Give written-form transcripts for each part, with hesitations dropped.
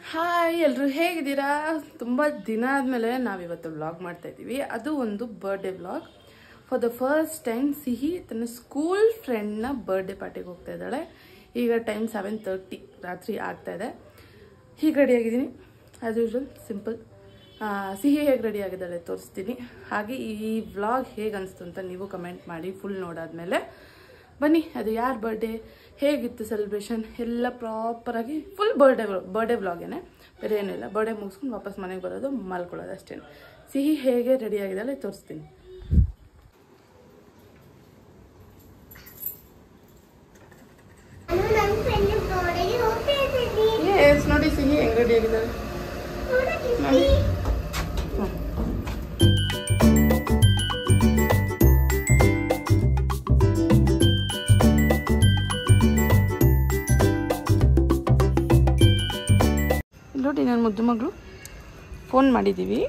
Hi ಎಲ್ಲರೂ ಹೇಗಿದ್ದೀರಾ? ತುಂಬ ದಿನ ಆದಮೇಲೆ ನಾವಿವತ್ತು ವ್ಲಾಗ್ ಮಾಡ್ತಾ ಇದ್ದೀವಿ. ಅದು ಒಂದು birthday vlog. For the first time ಸಿಹಿ ತನ್ನ ಸ್ಕೂಲ್ ಫ್ರೆಂಡ್ನ ಬರ್ಡೇ ಪಾರ್ಟಿಗೆ ಹೋಗ್ತಾ ಇದ್ದಾಳೆ. ಈಗ ಟೈಮ್ 7:30 ರಾತ್ರಿ ಆಗ್ತಾ ಇದೆ. ಹೀಗೆ ರೆಡಿಯಾಗಿದ್ದೀನಿ ಆ್ಯಸ್ ಯೂಶ್ವಲ್, ಸಿಂಪಲ್. ಸಿಹಿ ಹೇಗೆ ರೆಡಿ ಆಗಿದ್ದಾಳೆ ತೋರಿಸ್ತೀನಿ. ಹಾಗೆ ಈ ವ್ಲಾಗ್ ಹೇಗೆ ಅನಿಸ್ತು ಅಂತ ನೀವು ಕಮೆಂಟ್ ಮಾಡಿ ಫುಲ್ ನೋಡಾದ್ಮೇಲೆ. ಬನ್ನಿ, ಅದು ಯಾರ ಬರ್ಡೇ, ಹೇಗಿತ್ತು ಸೆಲೆಬ್ರೇಷನ್ ಎಲ್ಲ ಪ್ರಾಪರಾಗಿ ಫುಲ್ ಬರ್ಡೇ ವ್ಲಾಗೇನೆ, ಬೇರೆ ಏನಿಲ್ಲ. ಬರ್ಡೇ ಮುಗಿಸ್ಕೊಂಡು ವಾಪಸ್ ಮನೆಗೆ ಬರೋದು, ಮಲ್ಕೊಳ್ಳೋದು ಅಷ್ಟೇ. ಸಿಹಿ ಹೇಗೆ ರೆಡಿ ಆಗಿದ್ದಾಳೆ ತೋರಿಸ್ತೀನಿ. ಎಸ್ ನೋಡಿ ಸಿಹಿ ಹೆಂಗೆ ರೆಡಿ ಆಗಿದ್ದಾಳೆ ನೋಡಿ. ನೋಡಿ ನನ್ನ ಮುದ್ದು ಮಗಳು ಫೋನ್ ಮಾಡಿದ್ದೀವಿ,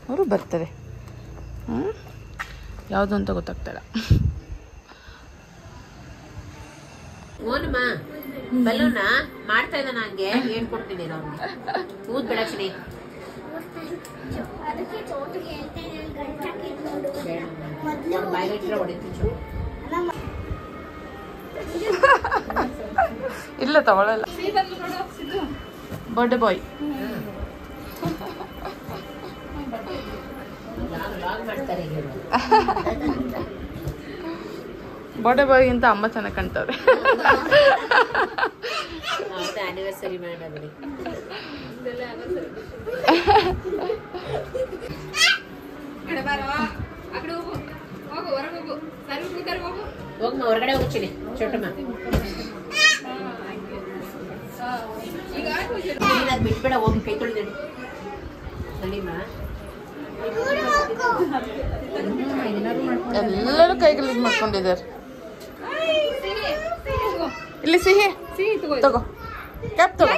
ಅವರು ಬರ್ತಾರೆ. ಯಾವುದು ಅಂತ ಗೊತ್ತಾಗ್ತಾಯಿಲ್ಲ. ಓನಮ್ಮ ಬಲೂನ ಮಾಡ್ತಾ ಇದ್ದಾನ, ಹಂಗೆ ಹೇಳ್ಕೊಡ್ತೀನಿ ನಾನು. ಊದ್ ಬೆಳಕ್ಷಣಿ ಇಲ್ಲ ತಗೊಳ್ಳಲ್ಲ. ಬರ್ಡೇ ಬಾಯ್ ಬರ್ಡೇ ಬಾಯ್ಗಿಂತ ಅಮ್ಮ ಚೆನ್ನಾಗಿ ಕಾಣ್ತವ್ರೆ. ಆನಿವರ್ಸರಿ ಮಾಡಿ ಹೋಗಮ್ಮ, ಹೊರಗಡೆ ಹೋಗ್ತೀನಿ ಚೋಟಮ್ಮ. ಬಿಟ್ಬೇಡ, ಹೋಗಿ ಕೈ ತೊಳೆದಿ ಎಲ್ಲರೂ ಕೈಗಳು ಇದು ಮಾಡ್ಕೊಂಡಿದ್ದಾರೆ. ಇಲ್ಲಿ ಸಿಹಿ ತಗೋ, ಕ್ಯಾಪ್ ತಗೋ.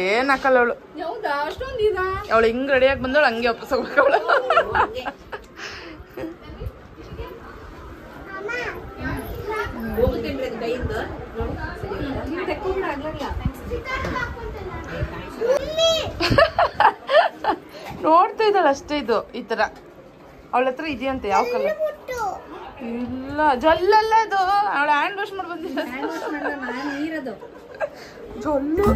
ಏನ್ ಹಾಕಲ್ಲ ಅವಳು, ಅವಳು ಹಿಂಗ್ ರೆಡಿಯಾಗಿ ಬಂದವಳು ಹಂಗೆ ವಾಪಸ್ ಹೋಗ್ಬೇಕು ಅವಳು. ನೋಡ್ತಾ ಇದ್ದಾಳೆ ಅಷ್ಟೇ. ಇದು ಈ ತರ ಅವಳ ಹತ್ರ ಇದೆಯಂತೆ. ಯಾವ ಕಲರ್? ಇಲ್ಲ ಜೊಲ್ಲಲ್ಲ, ಅದು ಅವಳ ಹ್ಯಾಂಡ್ ವಾಶ್ ಮಾಡಿ ಬಂದಿಲ್ಲ. ಜೊಲ್ಲು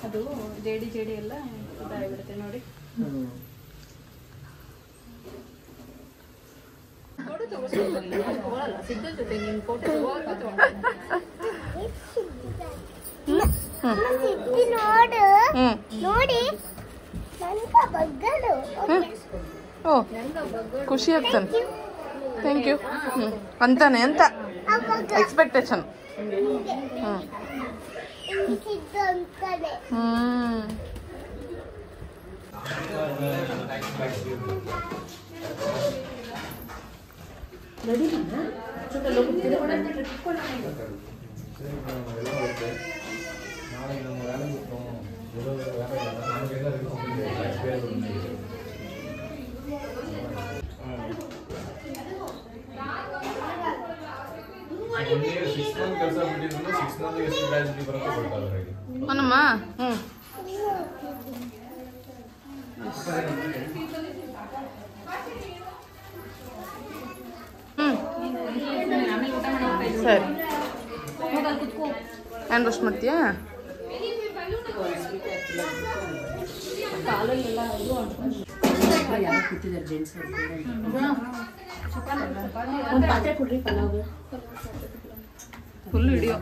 ಅದು ಜೇಡಿ ಜೇಡಿ ಎಲ್ಲ ಇದಾಗಿಬಿಡುತ್ತೆ ನೋಡಿ. ಖುಷಿ ಆಗ್ತಾನೆ. ಥ್ಯಾಂಕ್ ಯು ಅಂತಾನೆ ಅಂತ ಎಕ್ಸ್ಪೆಕ್ಟೇಷನ್. ಸರಿ ಹ್ಯಾಂಡ್ ವಾಶ್ ಮಾಡ್ತೀಯಾ? ಫುಲ್ ಹಿಡಿಯೋ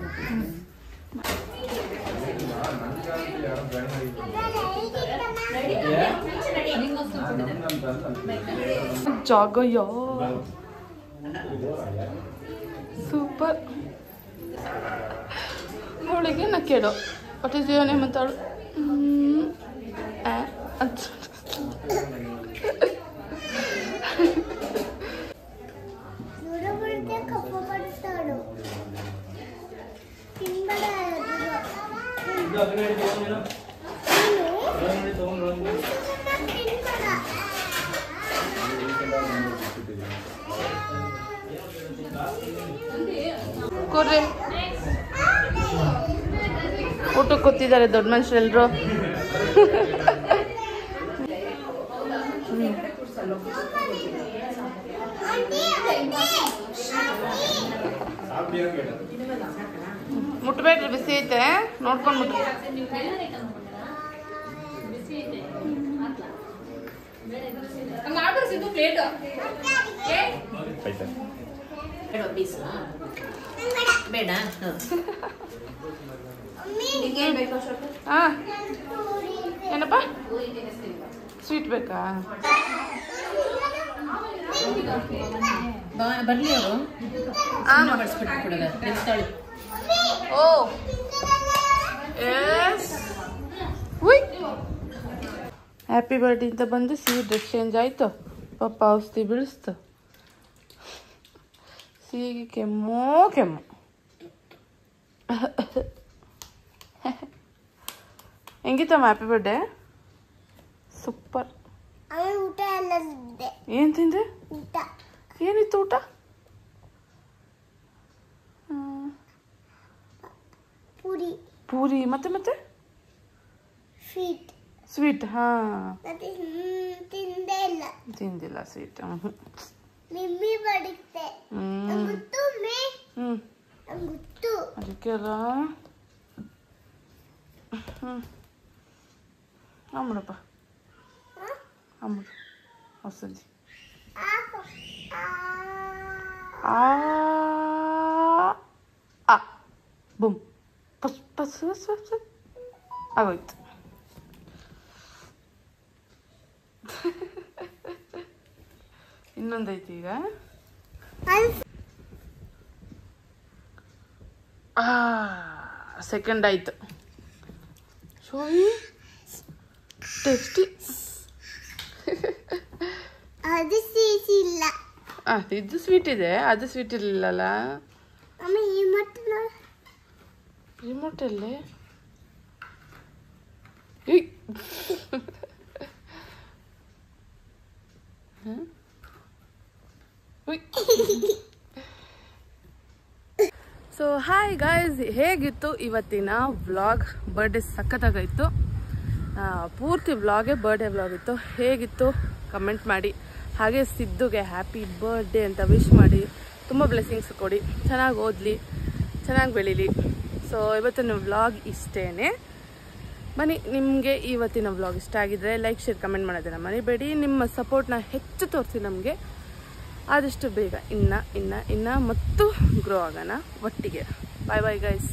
ಜಾಗಯ್ಯೋ ಸೂಪರ್. ಅವಳಿಗೆ ನಾ ಕೇಳೋ ವಾಟ್ ಇಸ್ ಯುವರ್ ನೇಮ್ ಅಂತಾಳು. ಕೊಡ್ರಿ ಊಟಕ್ಕೆ ಕೂತಿದ್ದಾರೆ ದೊಡ್ಡ ಮನುಷ್ಯರೆಲ್ಲರೂ. ಮುಟ್ಬೇಡ್ರಿ, ಬಿಸಿ ಐತೆ ನೋಡ್ಕೊಂಡು ಮುಟ್ರಿ. ಬೇಡ ಏನಪ್ಪ ಸ್ವೀಟ್ ಬೇಕಾ? ಬರ್ಲಿ ಅವರು ಓ ಎಸ್ ಹ್ಯಾಪಿ ಬರ್ಡೇ ಅಂತ ಬಂದು ಸಿಹಿ ಡ್ರೆಸ್ ಚೇಂಜ್ ಆಯಿತು. ಪಪ್ಪ ಔಷಧಿ ಬೀಳಿಸ್ತು. ಸಿಹಿಗೆ ಕೆಮ್ಮೋ ಕೆಮ್ಮು. ಹೆಂಗಿತ್ತಮ್ಮ ಹ್ಯಾಪಿ ಬರ್ಡೇ? ಸೂಪರ್. ಏನು ತಿಂದೆ? ಏನಿತ್ತು ಊಟ? ಪೂರಿ ಮತ್ತೆ ಮತ್ತೆ ಸ್ವೀಟ್. ಹಾ ತಿಂದಿಲ್ಲ ಸ್ವೀಟ್. ಅದಕ್ಕೆಲ್ಲ ಅಮ್ಮಡಪ್ಪ ಅಮ್ಮಡು ಔಷಧಿ. ಬುಮ್ ಪಸ್ ಪಸ್ ಆಗೋಯ್ತು. ಇನ್ನೊಂದೈತಿ ಈಗ. ಸೆಕೆಂಡ್ ಆಯ್ತು. ಶೋವಿ ಟೇಸ್ಟಿ. ಇದು ಸ್ವೀಟ್ ಇದೆ, ಅದು ಸ್ವೀಟ್ ಇರಲಿಲ್ಲಲ್ಲ. ರಿಮೋಟ್ ಅಲ್ಲೇ ಸೊ ಹಾಯ್ ಗಾಯ್ಸ್, ಹೇಗಿತ್ತು ಇವತ್ತಿನ ವ್ಲಾಗ್? ಬರ್ಡೇ ಸಖತ್ತಾಗಾಯಿತು. ಪೂರ್ತಿ ವ್ಲಾಗೇ ಬರ್ಡೇ ವ್ಲಾಗ್ ಇತ್ತು. ಹೇಗಿತ್ತು ಕಮೆಂಟ್ ಮಾಡಿ. ಹಾಗೆ ಸಿದ್ದುಗೆ ಹ್ಯಾಪಿ ಬರ್ಡೇ ಅಂತ ವಿಶ್ ಮಾಡಿ. ತುಂಬ ಬ್ಲೆಸ್ಸಿಂಗ್ಸ್ ಕೊಡಿ, ಚೆನ್ನಾಗಿ ಓದಲಿ, ಚೆನ್ನಾಗಿ ಬೆಳೀಲಿ. ಸೊ ಇವತ್ತಿನ ವ್ಲಾಗ್ ಇಷ್ಟೇ. ಬನ್ನಿ, ನಿಮಗೆ ಇವತ್ತಿನ ವ್ಲಾಗ್ ಇಷ್ಟ ಆಗಿದ್ರೆ ಲೈಕ್ ಶೇರ್ ಕಮೆಂಟ್ ಮಾಡೋದನ್ನ ಮರಿಬೇಡಿ. ನಿಮ್ಮ ಸಪೋರ್ಟ್ನ ಹೆಚ್ಚು ತೋರಿಸಿ ನಮಗೆ. ಆದಷ್ಟು ಬೇಗ ಇನ್ನ ಮತ್ತು ಗ್ರೋ ಆಗೋಣ ಒಟ್ಟಿಗೆ. ಬಾಯ್ ಬಾಯ್ ಗೈಸ್.